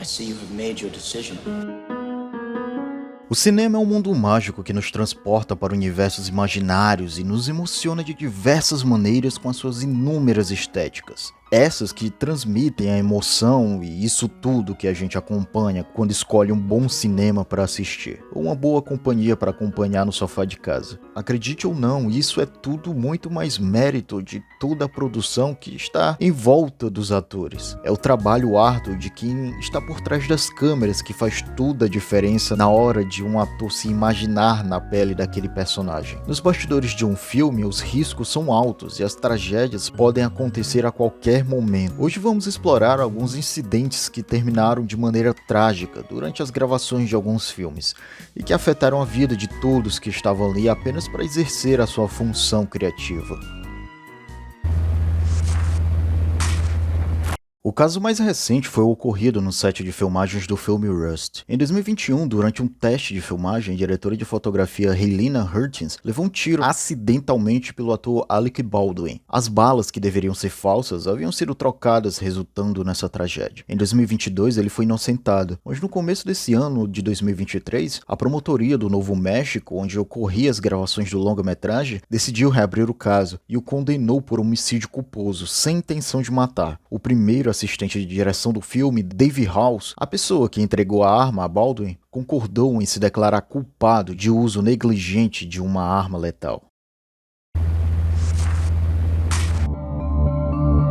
I see you have made your decision. O cinema é um mundo mágico que nos transporta para universos imaginários e nos emociona de diversas maneiras com as suas inúmeras estéticas. Essas que transmitem a emoção e isso tudo que a gente acompanha quando escolhe um bom cinema para assistir, ou uma boa companhia para acompanhar no sofá de casa. Acredite ou não, isso é tudo muito mais mérito de toda a produção que está em volta dos atores. É o trabalho árduo de quem está por trás das câmeras que faz toda a diferença na hora de um ator se imaginar na pele daquele personagem. Nos bastidores de um filme, os riscos são altos e as tragédias podem acontecer a qualquer momento. Hoje vamos explorar alguns incidentes que terminaram de maneira trágica durante as gravações de alguns filmes e que afetaram a vida de todos que estavam ali apenas para exercer a sua função criativa. O caso mais recente foi o ocorrido no set de filmagens do filme Rust. Em 2021, durante um teste de filmagem, a diretora de fotografia Helena Hurtins levou um tiro acidentalmente pelo ator Alec Baldwin. As balas, que deveriam ser falsas, haviam sido trocadas, resultando nessa tragédia. Em 2022, ele foi inocentado, mas no começo desse ano de 2023, a promotoria do Novo México, onde ocorriam as gravações do longa-metragem, decidiu reabrir o caso e o condenou por homicídio culposo, sem intenção de matar. O primeiro assistente de direção do filme, Dave House, a pessoa que entregou a arma a Baldwin, concordou em se declarar culpado de uso negligente de uma arma letal.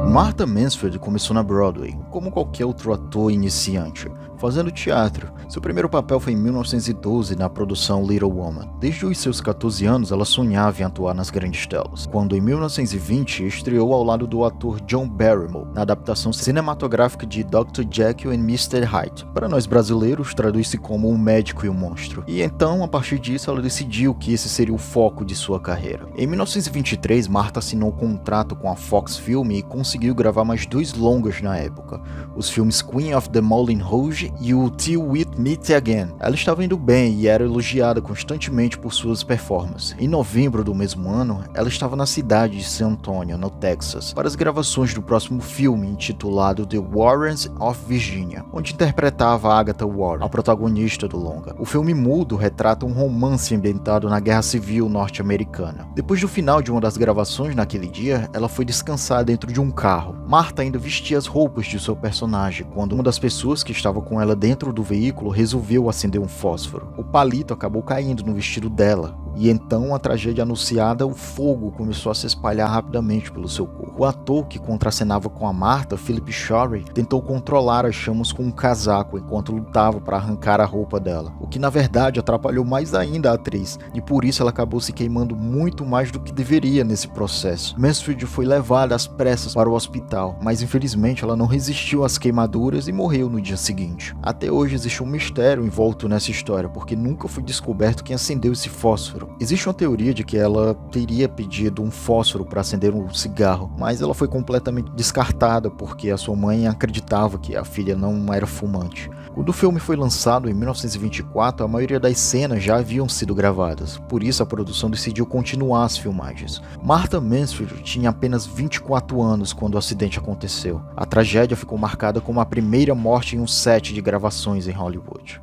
Martha Mansfield começou na Broadway, como qualquer outro ator iniciante, fazendo teatro. Seu primeiro papel foi em 1912 na produção Little Woman. Desde os seus 14 anos, ela sonhava em atuar nas grandes telas, quando em 1920 estreou ao lado do ator John Barrymore na adaptação cinematográfica de Dr. Jekyll and Mr. Hyde. Para nós brasileiros, traduz-se como Um Médico e um Monstro. E então, a partir disso, ela decidiu que esse seria o foco de sua carreira. Em 1923, Martha assinou um contrato com a Fox Film e conseguiu gravar mais 2 longas na época, os filmes Queen of the Moulin Rouge e o Till We Meet Again. Ela estava indo bem e era elogiada constantemente por suas performances. Em novembro do mesmo ano, ela estava na cidade de San Antonio, no Texas, para as gravações do próximo filme intitulado The Warrens of Virginia, onde interpretava Agatha Warren, a protagonista do longa. O filme mudo retrata um romance ambientado na Guerra Civil norte-americana. Depois do final de uma das gravações naquele dia, ela foi descansar dentro de um carro. Martha ainda vestia as roupas de seu personagem, quando uma das pessoas que estava com ela dentro do veículo resolveu acender um fósforo. O palito acabou caindo no vestido dela, e então a tragédia anunciada, o fogo começou a se espalhar rapidamente pelo seu corpo. O ator que contracenava com a Martha, Philip Shorey, tentou controlar as chamas com um casaco enquanto lutava para arrancar a roupa dela, o que na verdade atrapalhou mais ainda a atriz, e por isso ela acabou se queimando muito mais do que deveria nesse processo. Mansfield foi levada às pressas para o hospital, mas infelizmente ela não resistiu às queimaduras e morreu no dia seguinte. Até hoje existe um mistério envolto nessa história, porque nunca foi descoberto quem acendeu esse fósforo. Existe uma teoria de que ela teria pedido um fósforo para acender um cigarro, mas ela foi completamente descartada porque a sua mãe acreditava que a filha não era fumante. Quando o filme foi lançado em 1924, a maioria das cenas já haviam sido gravadas, por isso a produção decidiu continuar as filmagens. Martha Mansfield tinha apenas 24 anos quando o acidente aconteceu. A tragédia ficou marcada como a primeira morte em um set de gravações em Hollywood.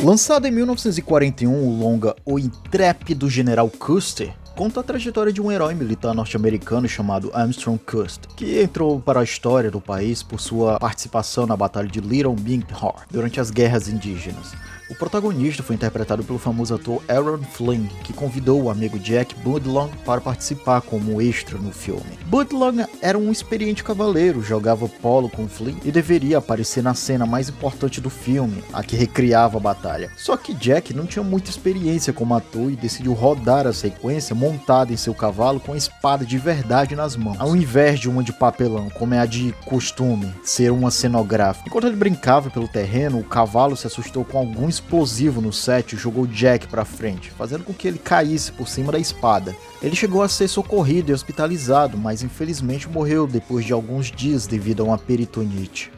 Lançado em 1941, o longa O Intrépido General Custer conta a trajetória de um herói militar norte-americano chamado Armstrong Custer, que entrou para a história do país por sua participação na Batalha de Little Bighorn durante as guerras indígenas. O protagonista foi interpretado pelo famoso ator Aaron Flynn, que convidou o amigo Jack Budlong para participar como extra no filme. Budlong era um experiente cavaleiro, jogava polo com Flynn e deveria aparecer na cena mais importante do filme, a que recriava a batalha. Só que Jack não tinha muita experiência como ator e decidiu rodar a sequência montado em seu cavalo com a espada de verdade nas mãos, ao invés de uma de papelão, como é a de costume, ser uma cenográfica. Enquanto ele brincava pelo terreno, o cavalo se assustou com algum explosivo no set e jogou Jack para frente, fazendo com que ele caísse por cima da espada. Ele chegou a ser socorrido e hospitalizado, mas infelizmente morreu depois de alguns dias devido a uma peritonite.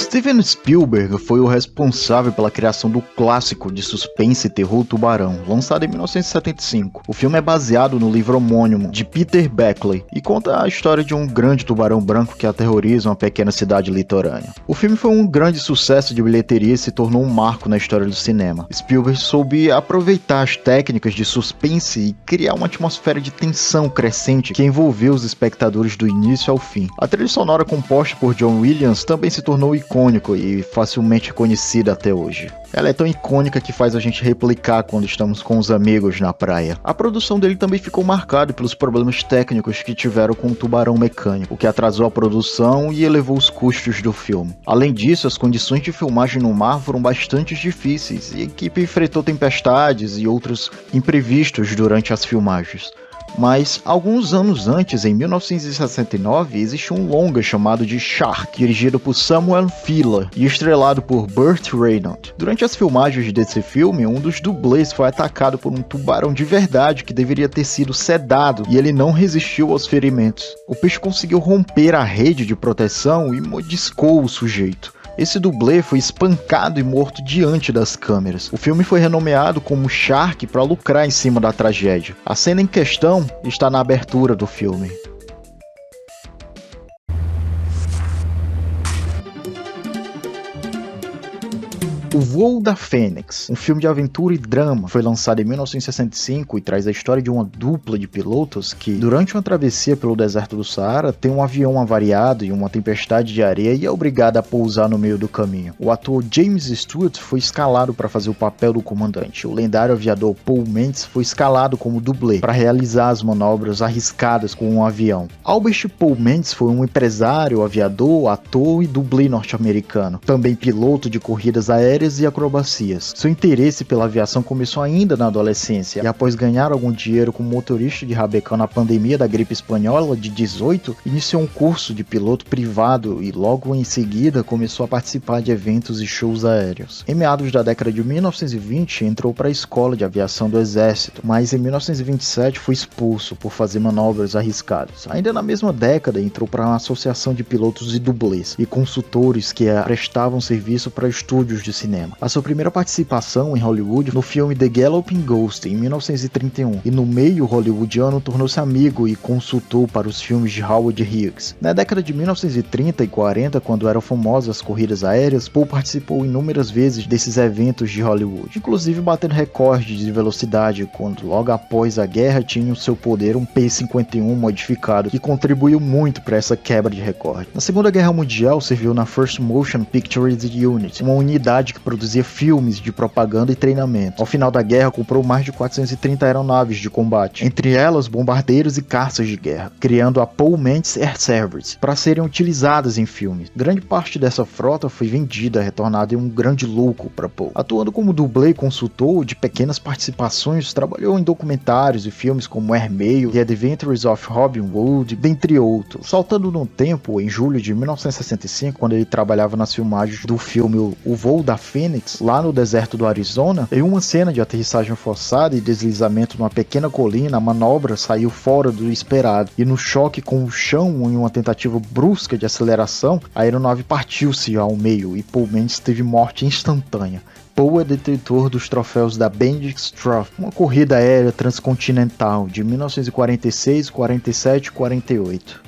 Steven Spielberg foi o responsável pela criação do clássico de suspense e terror Tubarão, lançado em 1975. O filme é baseado no livro homônimo de Peter Beckley e conta a história de um grande tubarão branco que aterroriza uma pequena cidade litorânea. O filme foi um grande sucesso de bilheteria e se tornou um marco na história do cinema. Spielberg soube aproveitar as técnicas de suspense e criar uma atmosfera de tensão crescente que envolveu os espectadores do início ao fim. A trilha sonora composta por John Williams também se tornou icônico e facilmente reconhecida até hoje. Ela é tão icônica que faz a gente replicar quando estamos com os amigos na praia. A produção dele também ficou marcada pelos problemas técnicos que tiveram com o tubarão mecânico, o que atrasou a produção e elevou os custos do filme. Além disso, as condições de filmagem no mar foram bastante difíceis e a equipe enfrentou tempestades e outros imprevistos durante as filmagens. Mas, alguns anos antes, em 1969, existe um longa chamado de Shark, dirigido por Samuel Fuller e estrelado por Burt Reynolds. Durante as filmagens desse filme, um dos dublês foi atacado por um tubarão de verdade que deveria ter sido sedado e ele não resistiu aos ferimentos. O peixe conseguiu romper a rede de proteção e mordiscou o sujeito. Esse dublê foi espancado e morto diante das câmeras. O filme foi renomeado como Shark para lucrar em cima da tragédia. A cena em questão está na abertura do filme. O Voo da Fênix, um filme de aventura e drama, foi lançado em 1965 e traz a história de uma dupla de pilotos que, durante uma travessia pelo deserto do Saara, tem um avião avariado em uma tempestade de areia e é obrigado a pousar no meio do caminho. O ator James Stewart foi escalado para fazer o papel do comandante. O lendário aviador Paul Mendes foi escalado como dublê para realizar as manobras arriscadas com um avião. Albert Paul Mendes foi um empresário, aviador, ator e dublê norte-americano, também piloto de corridas aéreas e acrobacias. Seu interesse pela aviação começou ainda na adolescência e após ganhar algum dinheiro como motorista de rabecão na pandemia da gripe espanhola de 18, iniciou um curso de piloto privado e logo em seguida começou a participar de eventos e shows aéreos. Em meados da década de 1920 entrou para a escola de aviação do exército, mas em 1927 foi expulso por fazer manobras arriscadas. Ainda na mesma década entrou para uma associação de pilotos e dublês e consultores que prestavam serviço para estúdios de cinema. A sua primeira participação em Hollywood no filme The Galloping Ghost, em 1931, e no meio hollywoodiano tornou-se amigo e consultor para os filmes de Howard Hughes. Na década de 1930 e 40, quando eram famosas as corridas aéreas, Paul participou inúmeras vezes desses eventos de Hollywood, inclusive batendo recordes de velocidade, quando logo após a guerra tinha o seu poder um P-51 modificado, que contribuiu muito para essa quebra de recorde. Na Segunda Guerra Mundial, serviu na First Motion Pictures Unit, uma unidade que produzia filmes de propaganda e treinamento. Ao final da guerra, comprou mais de 430 aeronaves de combate, entre elas bombardeiros e caças de guerra, criando a Paul Mendes Air Service, para serem utilizadas em filmes. Grande parte dessa frota foi vendida, retornada em um grande lucro para Paul. Atuando como dublê e consultor de pequenas participações, trabalhou em documentários e filmes como Airmail, The Adventures of Robin Hood, dentre outros. Saltando no tempo, em julho de 1965, quando ele trabalhava nas filmagens do filme O Voo da Fênix, lá no deserto do Arizona, em uma cena de aterrissagem forçada e deslizamento numa pequena colina, a manobra saiu fora do esperado, e no choque com o chão em uma tentativa brusca de aceleração, a aeronave partiu-se ao meio e Paul Mendes teve morte instantânea. Paul é detentor dos troféus da Bendix Trophy, uma corrida aérea transcontinental de 1946, 47 e 48.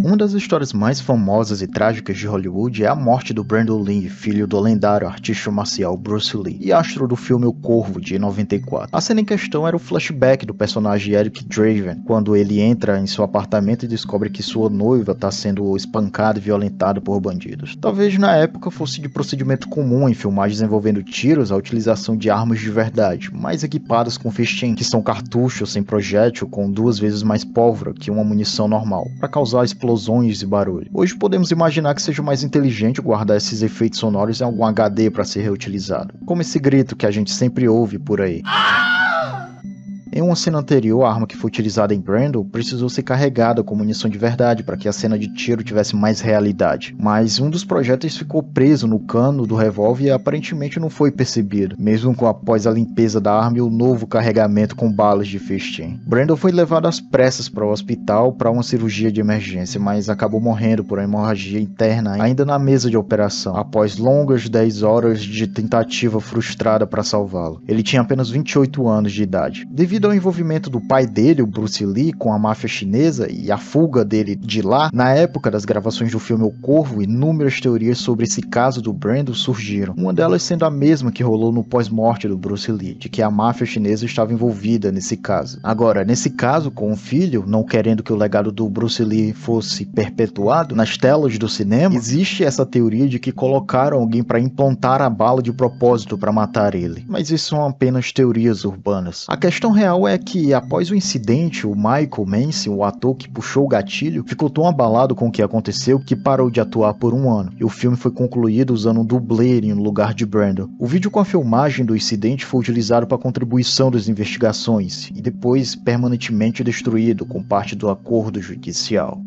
Uma das histórias mais famosas e trágicas de Hollywood é a morte do Brandon Lee, filho do lendário artista marcial Bruce Lee e astro do filme O Corvo, de 94. A cena em questão era o flashback do personagem Eric Draven, quando ele entra em seu apartamento e descobre que sua noiva está sendo espancada e violentada por bandidos. Talvez na época fosse de procedimento comum em filmagens envolvendo tiros a utilização de armas de verdade, mais equipadas com festim, que são cartuchos sem projétil com 2 vezes mais pólvora que uma munição normal, para causar explosões e barulho. Hoje podemos imaginar que seja mais inteligente guardar esses efeitos sonoros em algum HD para ser reutilizado, como esse grito que a gente sempre ouve por aí. Em uma cena anterior, a arma que foi utilizada em Brando precisou ser carregada com munição de verdade para que a cena de tiro tivesse mais realidade. Mas um dos projéteis ficou preso no cano do revólver e aparentemente não foi percebido, mesmo após a limpeza da arma e o novo carregamento com balas de festim. Brando foi levado às pressas para o hospital para uma cirurgia de emergência, mas acabou morrendo por uma hemorragia interna ainda na mesa de operação, após longas 10 horas de tentativa frustrada para salvá-lo. Ele tinha apenas 28 anos de idade. Devido ao envolvimento do pai dele, o Bruce Lee, com a máfia chinesa e a fuga dele de lá, na época das gravações do filme O Corvo, inúmeras teorias sobre esse caso do Brando surgiram, uma delas sendo a mesma que rolou no pós-morte do Bruce Lee, de que a máfia chinesa estava envolvida nesse caso. Agora, nesse caso, com o filho, não querendo que o legado do Bruce Lee fosse perpetuado nas telas do cinema, existe essa teoria de que colocaram alguém para implantar a bala de propósito para matar ele. Mas isso são apenas teorias urbanas. A questão real é que, após o incidente, o Michael Manson, o ator que puxou o gatilho, ficou tão abalado com o que aconteceu que parou de atuar por um ano, e o filme foi concluído usando um dublê no lugar de Brando. O vídeo com a filmagem do incidente foi utilizado para a contribuição das investigações, e depois permanentemente destruído com parte do acordo judicial.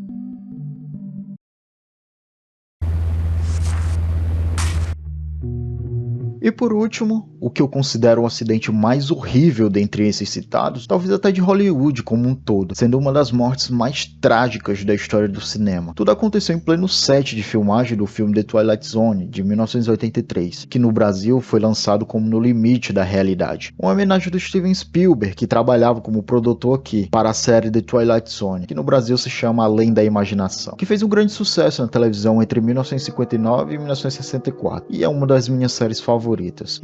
E por último, o que eu considero o acidente mais horrível dentre esses citados, talvez até de Hollywood como um todo, sendo uma das mortes mais trágicas da história do cinema. Tudo aconteceu em pleno set de filmagem do filme The Twilight Zone, de 1983, que no Brasil foi lançado como No Limite da Realidade, uma homenagem do Steven Spielberg, que trabalhava como produtor aqui para a série The Twilight Zone, que no Brasil se chama Além da Imaginação, que fez um grande sucesso na televisão entre 1959 e 1964, e é uma das minhas séries favoritas.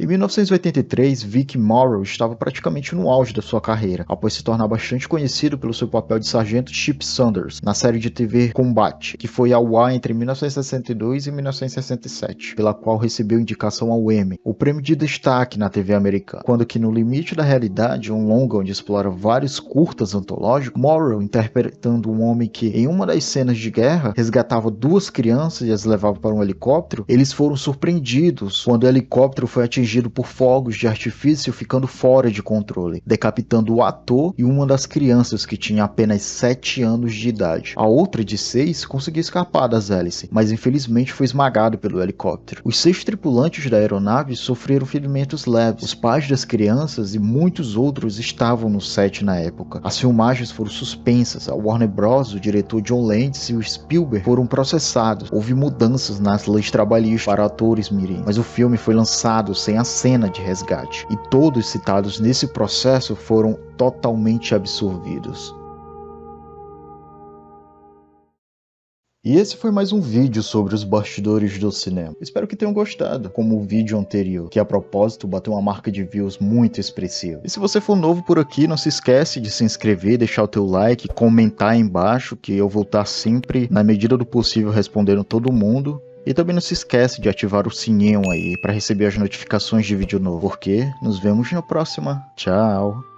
Em 1983, Vic Morrow estava praticamente no auge da sua carreira, após se tornar bastante conhecido pelo seu papel de Sargento Chip Saunders na série de TV Combate, que foi ao ar entre 1962 e 1967, pela qual recebeu indicação ao Emmy, o prêmio de destaque na TV americana. Quando que No Limite da Realidade, um longa onde explora vários curtas antológicos, Morrow interpretando um homem que, em uma das cenas de guerra, resgatava duas crianças e as levava para um helicóptero, eles foram surpreendidos quando o helicóptero foi atingido por fogos de artifício, ficando fora de controle, decapitando o ator e uma das crianças, que tinha apenas 7 anos de idade. A outra, de 6, conseguiu escapar das hélices, mas infelizmente foi esmagado pelo helicóptero. Os 6 tripulantes da aeronave sofreram ferimentos leves. Os pais das crianças e muitos outros estavam no set na época. As filmagens foram suspensas. A Warner Bros., o diretor John Landis e o Spielberg foram processados. Houve mudanças nas leis trabalhistas para atores mirim, mas o filme foi lançado sem a cena de resgate, e todos citados nesse processo foram totalmente absorvidos. E esse foi mais um vídeo sobre os bastidores do cinema. Espero que tenham gostado, como o vídeo anterior, que a propósito bateu uma marca de views muito expressiva. E se você for novo por aqui, não se esquece de se inscrever, deixar o teu like, comentar aí embaixo, que eu vou estar sempre, na medida do possível, respondendo todo mundo. E também não se esquece de ativar o sininho aí para receber as notificações de vídeo novo, porque nos vemos na próxima. Tchau!